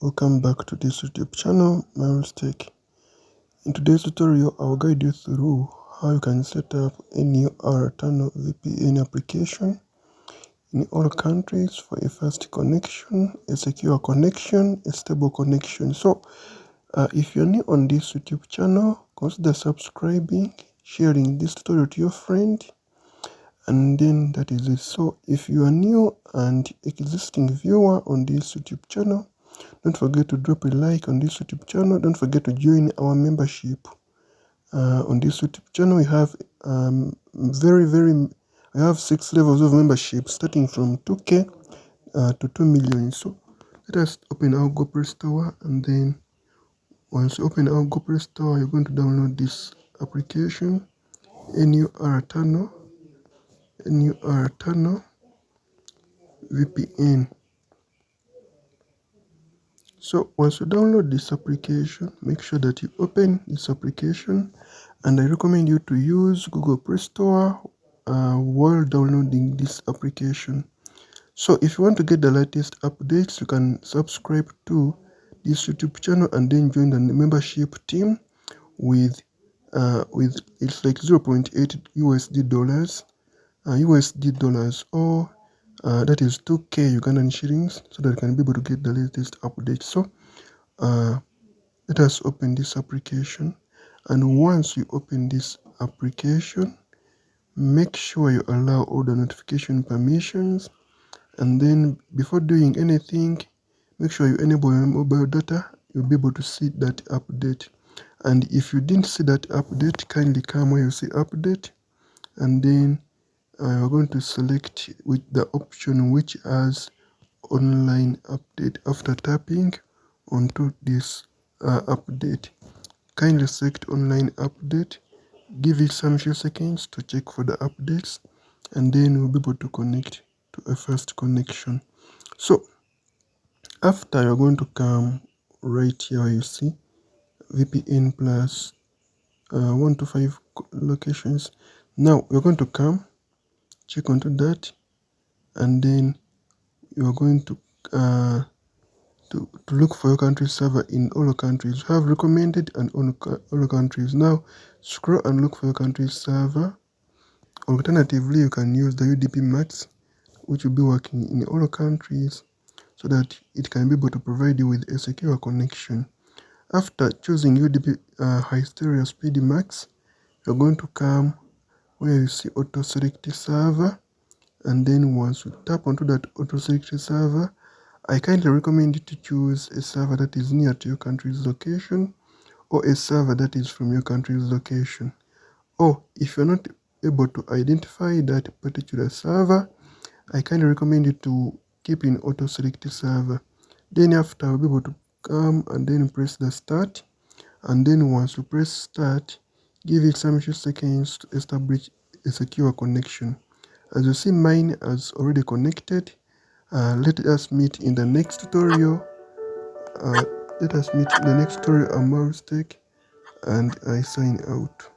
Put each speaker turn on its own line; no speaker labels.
Welcome back to this YouTube channel, NUR Tech. In today's tutorial, I'll guide you through how you can set up a NUR Tunnel VPN application in all countries for a fast connection, a secure connection, a stable connection. So, if you're new on this YouTube channel, consider subscribing, sharing this tutorial to your friend, and then that is it. So, if you are new and existing viewer on this YouTube channel, don't forget to drop a like on this YouTube channel. Don't forget to join our membership. On this YouTube channel, we have I have 6 levels of membership starting from 2k to 2 million. So let us open our Google Store, and then once you open our Google Store, you're going to download this application, NUR Tunnel VPN. So once you download this application, make sure that you open this application, and I recommend you to use Google Play Store while downloading this application. So if you want to get the latest updates, you can subscribe to this YouTube channel and then join the membership team with it's like 0.8 USD dollars, or that is 2k Ugandan shillings, so that you can be able to get the latest updates. So let us open this application, and once you open this application, make sure you allow all the notification permissions, and then before doing anything, make sure you enable your mobile data. You'll be able to see that update. And if you didn't see that update, kindly come where you see update, and then you're going to select with the option which has online update. After tapping onto this update, kindly select online update, give it some few seconds to check for the updates, and then we'll be able to connect to a fast connection. So after, you're going to come right here where you see VPN plus 1 to 5 locations. Now we're going to come check onto that, and then you're going to look for your country server in all countries. You have recommended and all countries. Now scroll and look for your country server. Alternatively, you can use the UDP max, which will be working in all countries, so that it can be able to provide you with a secure connection. After choosing UDP high stereo speed max, you're going to come where you see auto select server, and then once you tap onto that auto select server, I kindly recommend you to choose a server that is near to your country's location, or a server that is from your country's location. Or if you're not able to identify that particular server, I kindly recommend you to keep in auto select server. Then after, I'll be able to come and then press the start, and then once you press start, give it some few seconds to establish a secure connection. As you see, mine has already connected. Let us meet in the next tutorial. I'm NUR Tech, and I sign out.